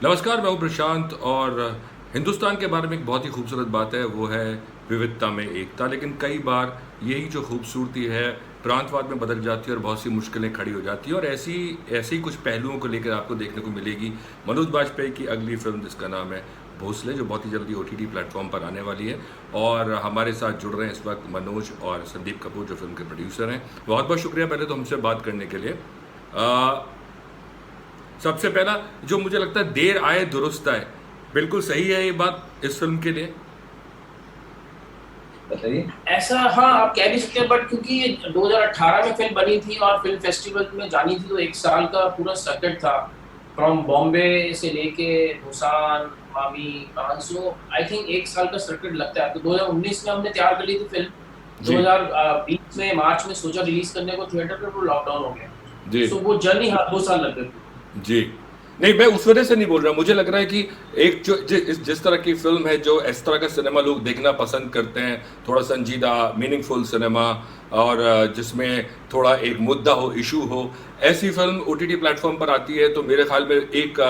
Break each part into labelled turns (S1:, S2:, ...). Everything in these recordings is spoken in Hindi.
S1: नमस्कार, मैं हूँ प्रशांत और हिंदुस्तान के बारे में एक बहुत ही खूबसूरत बात है, वो है विविधता में एकता। लेकिन कई बार यही जो खूबसूरती है, प्रांतवाद में बदल जाती है और बहुत सी मुश्किलें खड़ी हो जाती हैं और ऐसी ऐसे ही कुछ पहलुओं को लेकर आपको देखने को मिलेगी मनोज बाजपेयी की अगली फ़िल्म जिसका नाम है भोसले, जो बहुत ही जल्दी ओटीटी प्लेटफ़ॉर्म पर आने वाली है। और हमारे साथ जुड़ रहे हैं इस वक़्त मनोज और संदीप कपूर जो फ़िल्म के प्रोड्यूसर हैं। बहुत-बहुत शुक्रिया पहले तो हमसे बात करने के लिए। अ सबसे पहला जो मुझे लगता है देर आए दुरुस्त आए, बिल्कुल सही है ये बात इस फ़िल्म के लिए?
S2: बताइए।
S3: ऐसा हाँ, आप कह भी सकते हैं, बट क्योंकि ये 2018 में फ़िल्म बनी थी और फ़िल्म फेस्टिवल में जानी थी, तो 1 साल का पूरा सर्किट था। फ्रॉम बॉम्बे से लेके बुसान, मामी, कान, सो आई थिंक 1 साल का सर्किट लगता है। तो 2019 में हमने तैयार कर ली थी फ़िल्म।
S1: जी,
S3: 2020 में मार्च में सोचा रिलीज़ करने को थिएटर पे, वो लॉकडाउन हो गया।
S1: जी,
S3: सो वो जर्नी, हाँ, 2 साल लग गए पूरे।
S1: जी। नहीं, मैं उस वजह से नहीं बोल रहा, मुझे लग रहा है कि एक जो जिस तरह की फ़िल्म है, जो इस तरह का सिनेमा लोग देखना पसंद करते हैं, थोड़ा संजीदा, मीनिंगफुल सिनेमा और जिसमें थोड़ा एक मुद्दा हो, इश्यू हो, ऐसी फ़िल्म ओटीटी प्लेटफ़ॉर्म पर आती है, तो मेरे ख़्याल में एक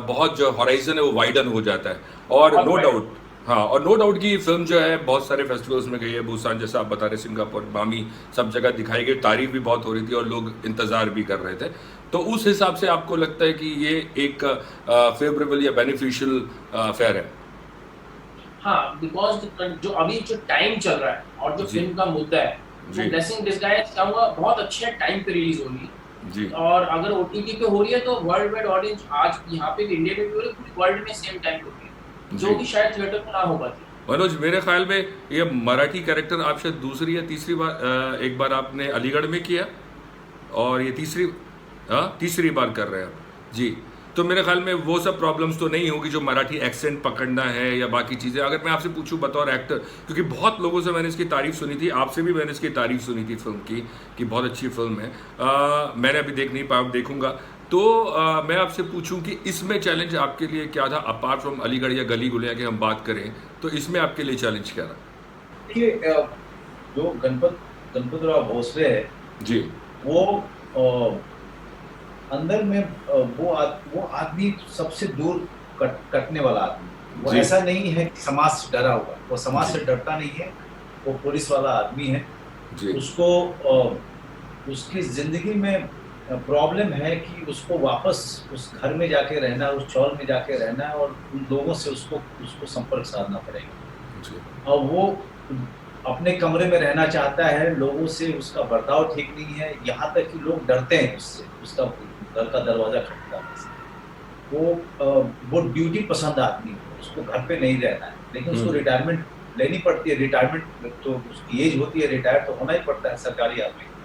S1: बहुत जो हॉराइज़न है, वो वाइडन हो जाता है। और
S3: बहुत
S1: नो
S3: वाइड।
S1: डाउट हाँ, और नो डाउट कि ये फ़िल्म जो है बहुत सारे फेस्टिवल्स में गई है, बुसान जैसा आप बता रहे, सिंगापुर, मामी, सब जगह दिखाई गई, तारीफ़ भी बहुत हो रही थी और लोग इंतज़ार भी कर रहे थे। तो उस हिसाब से आपको लगता है कि ये एक फ़ेवरेबल या बेनिफिशियल फेयर है?
S3: हाँ, बिकॉज़ जो अभी जो टाइम चल रहा है और जो
S1: जी,
S3: फ़िल्म का मुद्दा है, वो
S1: जी,
S3: ब्लेसिंग डिस्गाइज़ कहूँगा बहुत अच्छे टाइम पे रिलीज़ हो रही
S1: जी,
S3: है। और अगर ओटीटी पे हो रही है, तो वर्ल्ड वाइड ऑडियंस आज यहाँ पे भी, इंडिया में भी हो रही है, पूरी वर्ल्ड में सेम टाइम पे हो रही है, जो
S1: जी।
S3: कि शायद थिएटर में ना हो पाती।
S1: मनोज, मेरे ख़्याल में ये मराठी कैरेक्टर आप शायद दूसरी या तीसरी बार एक बार आपने अलीगढ़ में किया और ये तीसरी तीसरी बार कर रहे हैं आप। जी, तो मेरे ख़्याल में वो सब प्रॉब्लम्स तो नहीं होगी जो मराठी एक्सेंट पकड़ना है या बाकी चीज़ें। अगर मैं आपसे पूछूँ बतौर एक्टर, क्योंकि बहुत लोगों से मैंने इसकी तारीफ़ सुनी थी, आपसे भी मैंने इसकी तारीफ़ सुनी थी फ़िल्म की, कि बहुत अच्छी फ़िल्म है। मैंने अभी देख नहीं पाया, अब देखूँगा। तो मैं आपसे पूछूँ कि इसमें चैलेंज आपके लिए क्या था? अपार्ट फ्रॉम अलीगढ़ या गली गुलिया की हम बात करें, तो इसमें आपके लिए चैलेंज क्या रहा?
S2: देखिए, जो गणपत राव भोसले है,
S1: जी,
S2: वो अंदर में वो आदमी सबसे दूर कटने वाला आदमी है। वो
S1: जी,
S2: ऐसा नहीं है कि समाज से डरा हुआ है, वो समाज
S1: जी,
S2: से डरता नहीं है। वो पुलिस वाला आदमी है।
S1: जी,
S2: उसको उसकी ज़िंदगी में प्रॉब्लम है कि उसको वापस उस घर में जाके रहना है, उस चौल में जाके रहना है और उन लोगों से उसको उसको संपर्क साधना पड़ेगा।
S1: जी,
S2: और वो अपने कमरे में रहना चाहता है, लोगों से उसका बर्ताव ठीक नहीं है, यहाँ तक कि लोग डरते हैं उससे, उसका घर का दरवाज़ा खटखटाने से। वो ड्यूटी पसंद आदमी है, उसको घर पे नहीं रहना है, लेकिन उसको
S1: हुँ,
S2: रिटायरमेंट लेनी पड़ती है। रिटायरमेंट तो उसकी एज होती है, रिटायर तो होना ही पड़ता है सरकारी आदमी को।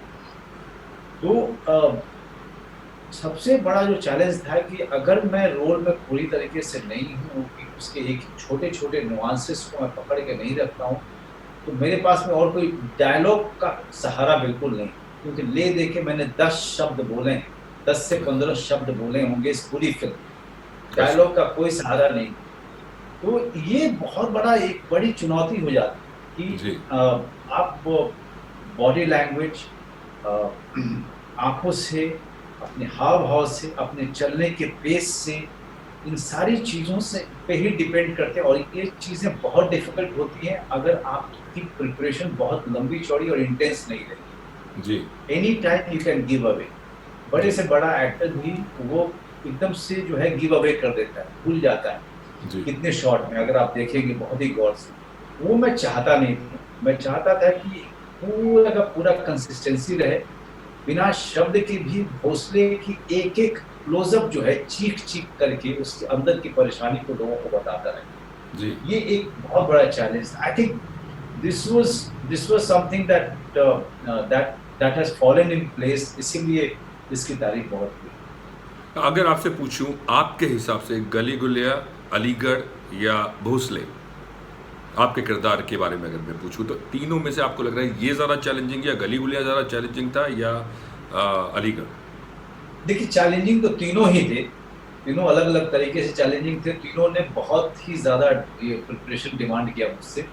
S2: तो सबसे बड़ा जो चैलेंज था कि अगर मैं रोल में पूरी तरीके से नहीं हूँ, कि उसके एक छोटे-छोटे नुआंसेस को मैं पकड़ के नहीं रखता हूँ, तो मेरे पास में और कोई डायलॉग का सहारा बिल्कुल नहीं। क्योंकि ले दे के मैंने 10 शब्द बोले हैं, 10 से 15 शब्द बोले होंगे इस पूरी फ़िल्म।
S1: अच्छा,
S2: डायलॉग का कोई सहारा नहीं। तो ये बहुत बड़ा एक बड़ी चुनौती हो जाती है कि
S1: जी,
S2: आप बॉडी लैंग्वेज, अ, आँखों से, अपने हाव-भाव से, अपने चलने के पेस से, इन सारी चीज़ों से पे ही डिपेंड करते हैं और ये चीज़ें बहुत डिफ़िकल्ट होती हैं अगर आपकी प्रिपरेशन बहुत लंबी-चौड़ी और इंटेंस नहीं रही।
S1: जी,
S2: any time you can give away. बड़े
S1: जी,
S2: से बड़ा एक्टर भी वो एकदम से जो है गिव अवे कर देता है, भूल जाता है।
S1: जी,
S2: कितने शॉट में अगर आप देखेंगे बहुत ही गौर से, वो मैं चाहता नहीं था। मैं चाहता था कि पूरा का पूरा कंसिस्टेंसी रहे, बिना शब्द के भी भोसले की एक-एक क्लोज़अप जो है चीख-चीख करके उसके अंदर की परेशानी को लोगों को बताता रहे।
S1: जी।
S2: ये एक बहुत बड़ा चैलेंज था। I think this was something that has fallen in place, इसीलिए इसकी तारीफ़ बहुत हुई।
S1: अगर आपसे पूछूं आपके हिसाब से गली गुलिया, अलीगढ़ या भोसले, आपके किरदार के बारे में अगर मैं पूछूं तो तीनों में से आपको लग रहा है ये ज़्यादा चैलेंजिंग या गली गुलिया ज़्यादा चैलेंजिंग था या अलीगढ़?
S2: देखिए, चैलेंजिंग तो तीनों ही थे। तीनों अलग-अलग तरीके से चैलेंजिंग थे। तीनों ने बहुत ही ज़्यादा ये प्रिपरेशन डिमांड किया मुझसे।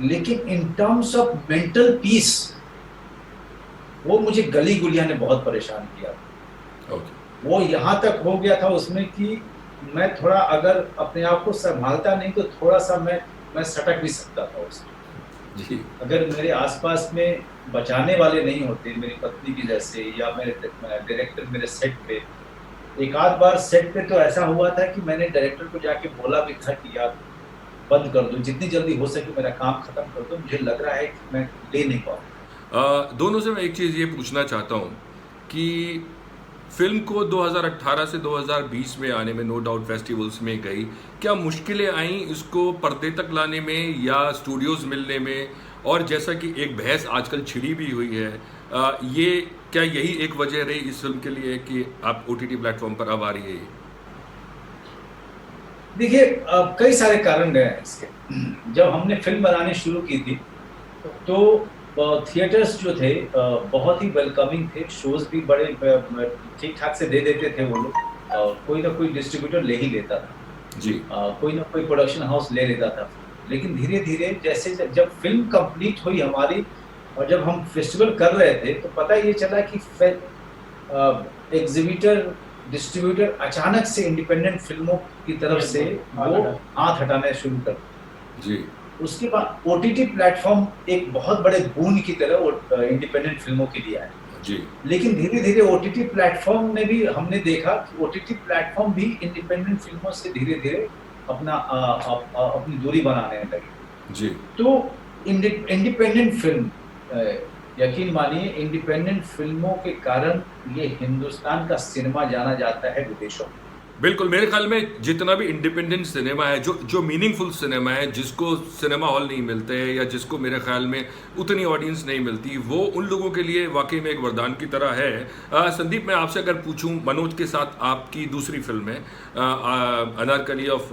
S2: लेकिन in terms of mental peace, वो मुझे गली-गुलिया ने बहुत परेशान किया।
S1: ओके।
S2: वो यहाँ तक हो गया था उसमें कि मैं थोड़ा अगर अपने आप को संभालता नहीं तो थोड़ा-सा मैं सटक भी सकता था उसमें।
S1: जी,
S2: अगर मेरे आस-पास में बचाने वाले नहीं होते, मेरी पत्नी की जैसे या मेरे डायरेक्टर मेरे सेट पे, एक आध बार सेट पे तो ऐसा हुआ था कि मैंने डायरेक्टर को जाके बोला भी था कि यार बंद कर दो, जितनी जल्दी हो सके मेरा काम खत्म कर दो, मुझे लग रहा है कि मैं ले नहीं पाऊँगा।
S1: दोनों से मैं एक चीज़ ये पूछना चाहता हूँ कि फिल्म को 2018 से 2020 में आने में नो डाउट फेस्टिवल्स में गई, क्या मुश्किलें आई इसको पर्दे तक लाने में या स्टूडियोज मिलने में? और जैसा कि एक बहस आजकल छिड़ी भी हुई है, ये क्या यही एक वजह रही इस फिल्म के लिए कि आप ओटीटी प्लेटफॉर्म पर अब आ रही है ये?
S2: देखिए कई सारे कारण रहे हैं इसके। जब हमने फ़िल्म बनानी शुरू की थी, तो थिएटर्स जो थे बहुत ही वेलकमिंग थे, शोज़ भी बड़े ठीक-ठाक से दे देते थे वो लोग। कोई ना कोई डिस्ट्रीब्यूटर ले ही लेता था।
S1: जी,
S2: कोई ना कोई प्रोडक्शन हाउस ले लेता था। लेकिन धीरे-धीरे जैसे जब फ़िल्म कंप्लीट हुई हमारी और जब हम फेस्टिवल कर रहे थे, तो पता ये चला कि एग्ज़िबिटर, डिस्ट्रीब्यूटर अचानक से इंडिपेंडेंट फ़िल्मों की तरफ से वो हाथ हटाना शुरू कर दिए।
S1: जी,
S2: उसके बाद ओटीटी प्लेटफ़ॉर्म एक बहुत बड़े बून की तरह वो इंडिपेंडेंट फ़िल्मों के लिए आए।
S1: जी,
S2: लेकिन धीरे-धीरे ओटीटी प्लेटफ़ॉर्म ने भी हमने देखा कि ओटीटी प्लेटफ़ॉर्म भी इंडिपेंडेंट फ़िल्मों से धीरे-धीरे अपनी दूरी बनाने लगे।
S1: जी।
S2: तो इंडिपेंडेंट फ़िल्म यकीन मानिए इंडिपेंडेंट फ़िल्मों के कारण ये हिंदुस्तान का सिनेमा जाना जाता है विदेशों में।
S1: बिल्कुल, मेरे ख़्याल में जितना भी इंडिपेंडेंट सिनेमा है, जो जो मीनिंगफुल सिनेमा है, जिसको सिनेमा हॉल नहीं मिलते हैं या जिसको मेरे ख़्याल में उतनी ऑडियंस नहीं मिलती, वो उन लोगों के लिए वाक़ई में एक वरदान की तरह है। संदीप, मैं आपसे अगर पूछूँ, मनोज के साथ आपकी दूसरी फ़िल्म है अनारकली ऑफ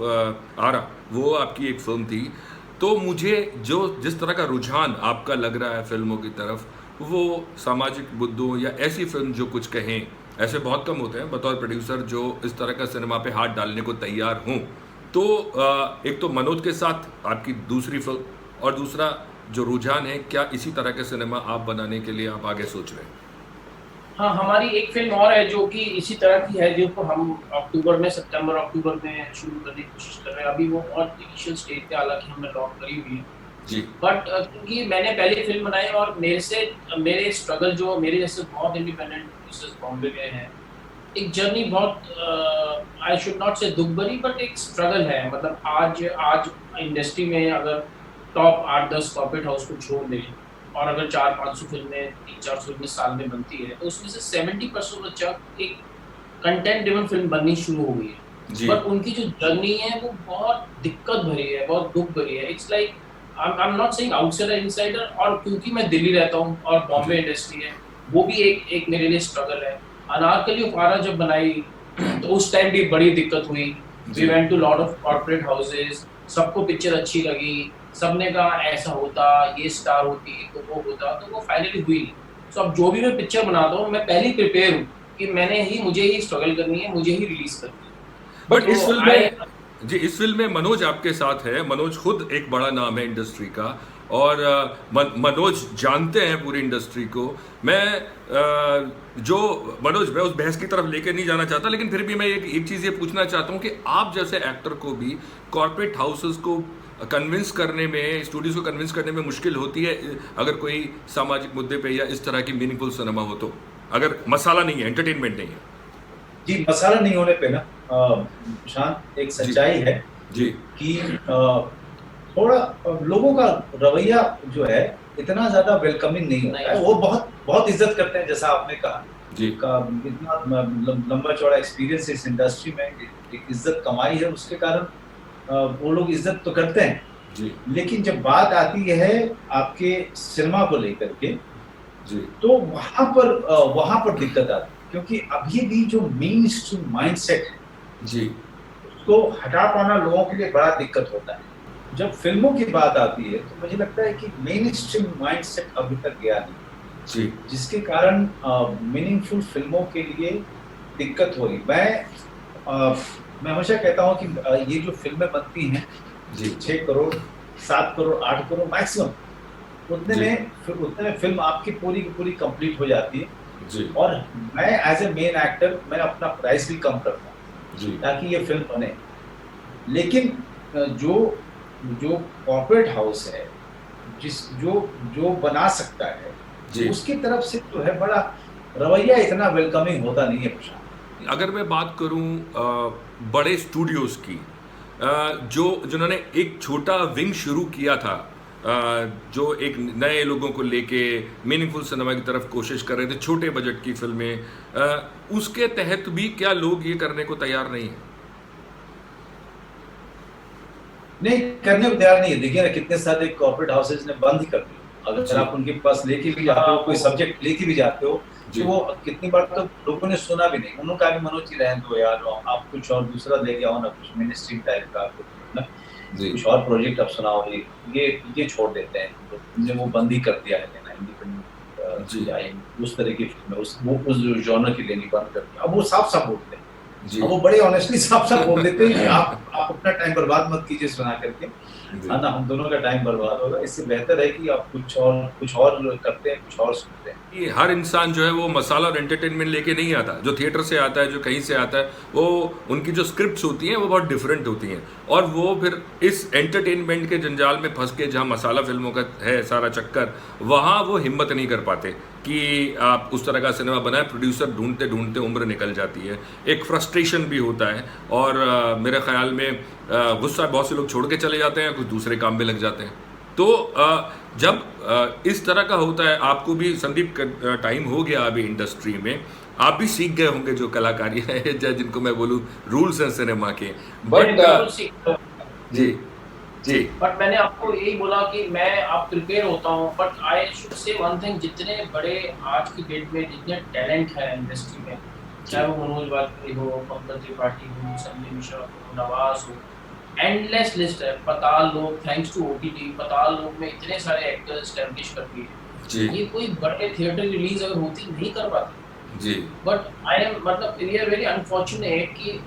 S1: आरा, वो आपकी एक फ़िल्म थी। तो मुझे जो जिस तरह का रुझान आपका लग रहा है फ़िल्मों की तरफ, वो सामाजिक मुद्दों या ऐसी फ़िल्म जो कुछ कहें, ऐसे बहुत कम होते हैं बतौर प्रोड्यूसर जो इस तरह का सिनेमा पे हाथ डालने को तैयार हों। तो एक तो मनोज के साथ आपकी दूसरी फिल्म और दूसरा जो रुझान है, क्या इसी तरह का सिनेमा आप बनाने के लिए आप आगे सोच रहे हैं?
S3: हाँ, हमारी एक फ़िल्म और है जो कि इसी तरह की है, जिसको हम सितंबर-अक्टूबर में शुरू करने की कोशिश कर रहे हैं। अभी वो बहुत इनिशियल स्टेज पे, हालाँकि हमने लॉन्च करी हुई है।
S1: जी,
S3: बट क्योंकि मैंने पहली फ़िल्म बनाई और मेरे स्ट्रगल जो मेरे जैसे बहुत इंडिपेंडेंट प्रोड्यूसर्स बॉम्बे में हैं, एक जर्नी बहुत आई शुड नॉट से दुःख भरी, बट एक स्ट्रगल है। मतलब आज इंडस्ट्री में अगर टॉप 8-10 कॉर्पोरेट हाउस को छोड़ दें और अगर 400-500 फ़िल्में, 300-400 फ़िल्में साल में बनती है, तो उसमें से 70% बचा एक कंटेंट ड्रिवन फ़िल्म बननी शुरू हो गई है।
S1: जी,
S3: बट उनकी जो जर्नी है वो बहुत दिक्कत भरी है, बहुत दुःख भरी है। It's like I am not saying outsider insider, और क्योंकि मैं दिल्ली रहता हूँ और बॉम्बे
S1: जी,
S3: इंडस्ट्री है, वो भी एक मेरे लिए स्ट्रगल है। अनारकली ऑफ आरा जब बनाई तो उस टाइम भी बड़ी दिक्कत हुई। वी
S1: जी,
S3: went to lot of corporate houses, सबको पिक्चर अच्छी लगी, सबने कहा ऐसा होता, ये स्टार होती तो वो होता, तो वो फाइनली हुई नहीं। सो अब जो भी मैं पिक्चर बनाता हूँ, मैं पहले ही प्रिपेयर हूँ कि मुझे ही स्ट्रगल करनी है, मुझे ही रिलीज करनी है।
S1: बट इस
S3: तो
S1: फ़िल्म
S3: आई
S1: में जी, इस फ़िल्म में मनोज आपके साथ है। मनोज खुद एक बड़ा नाम है इंडस्ट्री का और मनोज जानते हैं पूरी इंडस्ट्री को। जो मनोज, मैं उस बहस की तरफ लेके नहीं जाना चाहता, लेकिन फिर भी मैं एक चीज़ ये पूछना चाहता हूँ कि आप जैसे एक्टर को भी कॉर्पोरेट हाउसेस को कन्विंस करने में, स्टूडियोज़ को कन्विंस करने में मुश्किल होती है अगर कोई सामाजिक मुद्दे पे या इस तरह की मीनिंगफुल सिनेमा हो तो? अगर मसाला नहीं है, एंटरटेनमेंट नहीं है।
S2: जी, मसाला नहीं होने पे ना शांत एक
S1: जी,
S2: सच्चाई है
S1: जी,
S2: कि थोड़ा लोगों का रवैया जो है इतना ज़्यादा वेलकमिंग नहीं होता है। वो बहुत बहुत इज़्ज़त करते हैं जैसा आपने कहा।
S1: जी,
S2: का इतना लंबा चौड़ा एक्सपीरियंस इस इंडस्ट्री में एक इज़्ज़त कमाई है उसके कारण वो लोग इज़्ज़त तो करते हैं।
S1: जी,
S2: लेकिन जब बात आती है आपके सिनेमा को लेकर के,
S1: जी,
S2: तो वहाँ पर दिक्कत आती है। क्योंकि अभी भी जो मेनस्ट्रीम माइंडसेट है,
S1: जी,
S2: उसको हटा पाना लोगों के लिए बड़ा दिक्कत होता है। जब फ़िल्मों की बात आती है, तो मुझे लगता है कि मेनस्ट्रीम माइंडसेट अभी तक गया नहीं,
S1: जी,
S2: जिसके कारण मीनिंगफुल फ़िल्मों के लिए दिक्कत हो रही। मैं हमेशा कहता हूँ कि ये जो फ़िल्में बनती हैं,
S1: जी,
S2: 6 करोड़, 7 करोड़, 8 करोड़ मैक्सिमम,
S1: जी,
S2: उतने में फ़िल्म आपकी पूरी की पूरी कंप्लीट हो जाती है।
S1: जी,
S2: और मैं एज़ अ मेन एक्टर मैं अपना प्राइस भी कम करता हूँ।
S1: जी
S2: ताकि ये फिल्म बने। लेकिन जो जो कॉर्पोरेट हाउस है, जो जो बना सकता है,
S1: जी।
S2: उसकी तरफ से जो है बड़ा रवैया इतना वेलकमिंग होता नहीं है प्रशांत।
S1: अगर मैं बात करूं बड़े स्टूडियोज की, जो जिन्होंने एक छोटा विंग शुरू किया था, जो एक नए लोगों को लेके मीनिंगफुल सिनेमा की तरफ कोशिश कर रहे थे, छोटे बजट की फिल्में, उसके तहत भी क्या लोग ये करने को तैयार नहीं है?
S2: नहीं, करने को तैयार नहीं है। देखिए ना, कितने सारे कॉर्पोरेट हाउसेज ने बंद ही कर दिए। अगर
S1: जी
S2: आप उनके पास लेके भी जाते हो, कोई सब्जेक्ट लेके भी जाते हो,
S1: जी
S2: तो वो कितनी बार तो लोगों ने सुना भी नहीं। उन्होंने भी मनोज जी रहने दो यार, आप कुछ और दूसरा लेके आओ ना, कुछ मिनिस्ट्री टाइप का कुछ ना,
S1: जी
S2: कुछ और प्रोजेक्ट आप सुनाओ। ये छोड़ देते हैं। तो उनने वो बंद ही कर दिया है लेना
S1: जी
S2: इंडिपेंडेंट या उस तरह की फिल्में, उस जॉनर की लेनी बंद कर दिया। अब वो साफ साफ बोलते हैं,
S1: जी
S2: अब वो बड़े ऑनेस्टली साफ साफ बोल देते हैं कि आप अपना टाइम बर्बाद मत कीजिए सुना करके,
S1: जी
S2: है ना, हम दोनों का टाइम बर्बाद होगा। इससे बेहतर है कि आप कुछ और करते हैं, कुछ और सुनते हैं।
S1: कि हर इंसान जो है वो मसाला और एंटरटेनमेंट लेके नहीं आता। जो थिएटर से आता है, जो कहीं से आता है, वो उनकी जो स्क्रिप्ट्स होती हैं वो बहुत डिफरेंट होती हैं, और वो फिर इस एंटरटेनमेंट के जंजाल में फंस के, जहाँ मसाला फिल्मों का है सारा चक्कर, वहाँ वो हिम्मत नहीं कर पाते कि आप उस तरह का सिनेमा बनाए। प्रोड्यूसर ढूंढते ढूंढते उम्र निकल जाती है, एक फ्रस्ट्रेशन भी होता है, और मेरे ख्याल में गुस्सा बहुत से लोग छोड़ के चले जाते हैं, कुछ दूसरे काम में लग जाते हैं। तो जब इस तरह का होता है, आपको भी संदीप टाइम हो गया अभी इंडस्ट्री में, आप भी सीख गए होंगे जो कलाकारी है, जिनको मैं बोलूँ रूल्स हैं सिनेमा के, बट
S3: बिल्कुल सीख।
S1: जी जी
S3: बट मैंने आपको यही बोला कि मैं आप प्रिपेयर होता हूँ, but I should say one thing, जितने बड़े आज की डेट में जितने टैलेंट है इंडस्ट्री में, चाहे वो मनोज वाजपेयी हो, पंकज त्रिपाठी हो, संजय मिश्रा हो, नवाज हो, एंडलेस लिस्ट है। पताल लोग, थैंक्स टू ओटीटी, पताल लोग में इतने सारे एक्टर्स एस्टैब्लिश कर दिए।
S1: जी
S3: ये कोई बड़े थिएटर रिलीज अगर होती नहीं कर पाते।
S1: जी
S3: बट आई एम मतलब वी आर वेरी अनफॉर्चुनेट कि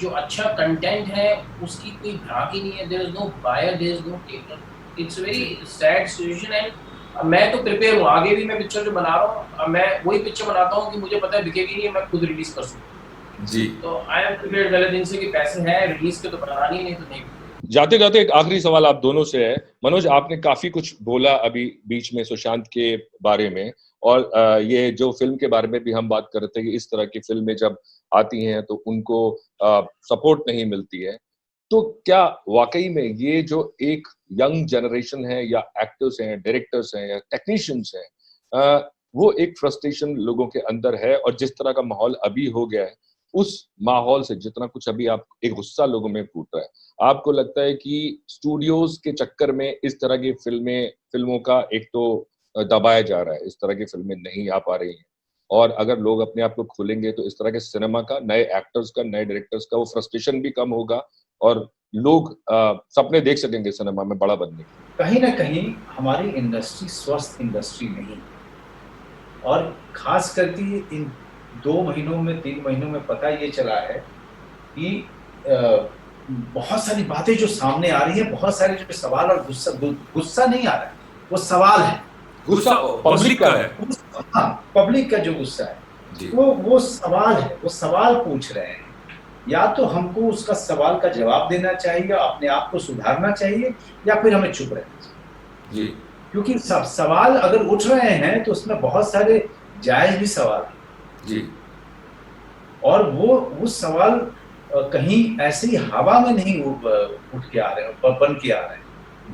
S3: जो अच्छा कंटेंट है उसकी कोई ग्राहक ही नहीं है। There is no buyer, there is no taker. It's very sad situation. And मैं तो प्रिपेयर हूँ, आगे भी मैं पिक्चर जो बना रहा हूँ, मैं वही पिक्चर बनाता हूँ कि मुझे पता है बिकेगी नहीं, मैं खुद रिलीज कर सकूँ।
S1: जी।
S3: तो आई एम प्रिपेयर्ड पहले दिन से कि पैसे हैं रिलीज के तो बनानी, नहीं तो नहीं।
S1: जाते जाते एक आखिरी सवाल आप दोनों से है। मनोज, आपने काफी कुछ बोला अभी बीच में सुशांत के बारे में, और ये जो फिल्म के बारे में भी हम बात कर रहे थे कि इस तरह की फिल्में जब आती हैं तो उनको सपोर्ट नहीं मिलती है। तो क्या वाकई में ये जो एक यंग जनरेशन है, या एक्टर्स हैं, डायरेक्टर्स हैं, या टेक्नीशियंस हैं, वो एक फ्रस्ट्रेशन लोगों के अंदर है, और जिस तरह का माहौल अभी हो गया है, उस माहौल से जितना कुछ अभी आप एक गुस्सा लोगों में फूट रहा है, आपको लगता है कि स्टूडियोज के चक्कर में इस तरह की फिल्मों का एक तो दबाया जा रहा है, इस तरह की फिल्में नहीं आ पा रही हैं, और अगर लोग अपने आप को खोलेंगे तो इस तरह के सिनेमा का, नए एक्टर्स का, नए डायरेक्टर्स का वो फ्रस्ट्रेशन भी कम होगा, और लोग सपने देख सकेंगे सिनेमा में बड़ा बनने के।
S2: कहीं ना कहीं हमारी इंडस्ट्री स्वस्थ इंडस्ट्री नहीं है, और खास करके इन 2 महीनों में, 3 महीनों में पता ये चला है कि बहुत सारी बातें जो सामने आ रही है, बहुत सारे जो सवाल, और गुस्सा नहीं आ रहा है, वो सवाल है।
S1: गुस्सा पब्लिक का है।
S2: हाँ, पब्लिक का जो गुस्सा है वो सवाल है, वो सवाल पूछ रहे हैं। या तो हमको उसका सवाल का जवाब देना चाहिए, अपने आप को सुधारना चाहिए, या फिर हमें चुप रहना चाहिए।
S1: जी।
S2: क्योंकि सब सवाल अगर उठ रहे हैं तो उसमें बहुत सारे जायज भी सवाल हैं।
S1: जी।
S2: और वो सवाल कहीं ऐसे ही हवा में नहीं उठ के आ रहे हैं, बन के आ रहे हैं।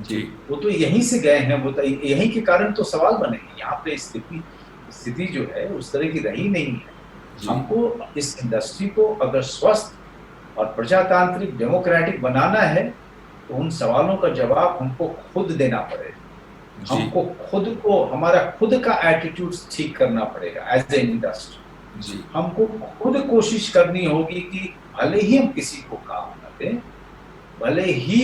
S1: जी।
S2: वो तो यहीं से गए हैं, वो तो यहीं के कारण तो सवाल बने हैं। यहाँ पे स्थिति जो है उस तरह की रही नहीं है। हमको इस इंडस्ट्री को अगर स्वस्थ और प्रजातांत्रिक डेमोक्रेटिक बनाना है तो उन सवालों का जवाब हमको खुद देना पड़ेगा। हमको खुद को, हमारा खुद का एटीट्यूड ठीक करना पड़ेगा एज ए इंडस्ट्री।
S1: जी।
S2: हमको खुद कोशिश करनी होगी कि भले ही हम किसी को काम न दें, भले ही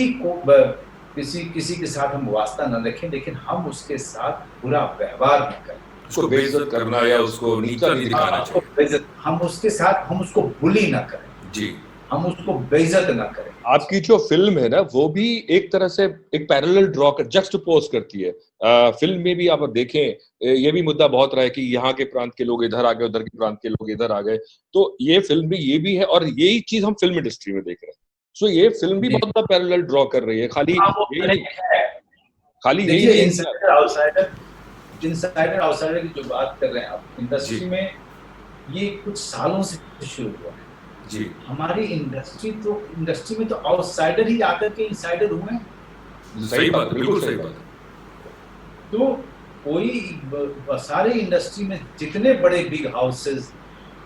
S2: किसी के साथ हम वास्ता न रखें, लेकिन हम उसके साथ बुरा व्यवहार न करें,
S1: उसको बेइज्जत करना या उसको नीचा नहीं दिखाना चाहिए।
S2: हम उसके साथ, हम उसको बुली न करें।
S1: जी।
S2: हम उसको बेइज्जत ना करें।
S1: आपकी जो फिल्म है ना वो भी एक तरह से एक पैरेलल ड्रॉ कर जक्सटपोज करती है। फिल्म में भी आप देखें ये भी मुद्दा बहुत रहा है कि यहाँ के प्रांत के लोग इधर आ गए, उधर के प्रांत के लोग इधर आ गए। तो ये फिल्म भी ये भी है और यही चीज हम फिल्म इंडस्ट्री में देख रहे हैं। सो ये फिल्म भी
S2: जी।
S1: बहुत बड़ा पैरेलल ड्रॉ कर रही है। खाली
S3: हाँ, वो
S1: यही नहीं,
S3: है।
S1: खाली यही
S2: देखिए
S1: नहीं है।
S2: इनसाइडर आउटसाइडर की जो बात कर रहे हैं आप, इंडस्ट्री में ये कुछ सालों से शुरू हुआ है
S1: जी
S2: हमारी इंडस्ट्री में तो आउटसाइडर ही आकर के इनसाइडर हुए हैं।
S1: सही बात है, बिल्कुल सही बात है।
S2: तो सारे इंडस्ट्री में जितने बड़े बिग हाउसेस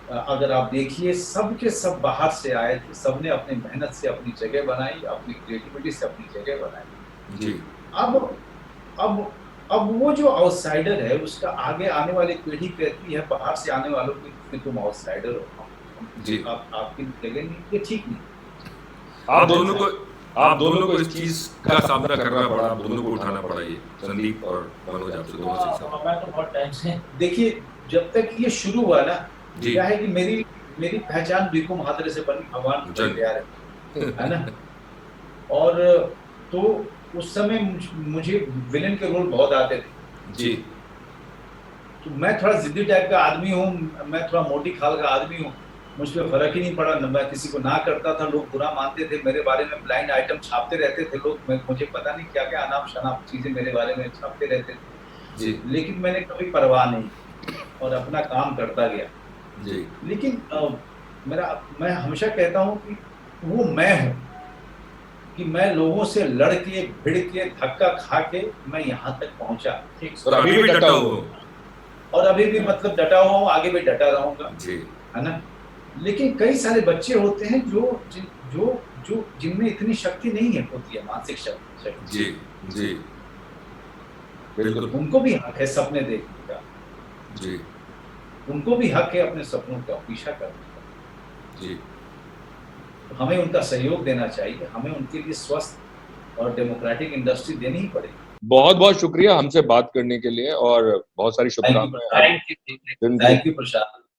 S2: अगर आप देखिए सब के सब बाहर से आए थे, सबने अपनी मेहनत से अपनी जगह बनाई, अपनी क्रिएटिविटी से अपनी जगह बनाई।
S1: जी
S2: अब वो जो आउटसाइडर है उसका आगे आने वाली पीढ़ी कहती है बाहर से आने वालों की कि तुम आउटसाइडर हो,
S1: जी
S2: आपकी जगह नहीं, ये ठीक नहीं।
S1: आप दोनों को इस चीज का सामना करना पड़ा, आप दोनों को उठाना पड़ा। ये संदीप और मनोज आपसे दोनों से एक साथ।
S3: मैं तो बहुत टाइम से
S2: देखिए जब तक ये शुरू हुआ ना,
S1: जी।
S2: क्या है कि मेरी पहचान बीकू महाद्रे से बनी, भगवान
S1: जन।
S2: प्यार है ना। और तो उस समय मुझे विलेन के रोल बहुत आते थे
S1: जी
S2: तो मैं थोड़ा जिद्दी टाइप का आदमी हूँ, मैं थोड़ा मोटी खाल का आदमी हूँ, मुझ पर फर्क ही नहीं पड़ा। मैं किसी को ना करता था, लोग बुरा मानते थे मेरे बारे में, ब्लाइंड आइटम छापते रहते थे लोग, मुझे पता नहीं क्या क्या अनाप शनाप चीजें मेरे बारे में छापते रहते थे
S1: जी
S2: लेकिन मैंने कभी परवाह नहीं की और अपना काम करता गया
S1: जी
S2: लेकिन मैं हमेशा कहता हूँ कि वो मैं हूँ कि मैं लोगों से लड़ के भिड़ के धक्का खा के मैं यहाँ तक पहुंचा
S1: और अभी भी डटा हुआ हूँ।
S2: और अभी भी मतलब डटा हुआ हूँ, आगे भी डटा रहूंगा,
S1: जी
S2: है ना। लेकिन कई सारे बच्चे होते हैं जो जिनमें इतनी शक्ति नहीं होती है, मानसिक शक्ति।
S1: जी जी बिल्कुल।
S2: उनको भी हक है सपने देखने का,
S1: जी
S2: उनको भी हक है अपने सपनों का पीछा करने का।
S1: जी
S2: तो हमें उनका सहयोग देना चाहिए, हमें उनके लिए स्वस्थ और डेमोक्रेटिक इंडस्ट्री देनी ही पड़ेगी।
S1: बहुत बहुत शुक्रिया हमसे बात करने के लिए और बहुत सारी शुभकामनाएं।
S3: Thank you
S2: thank you Prashant.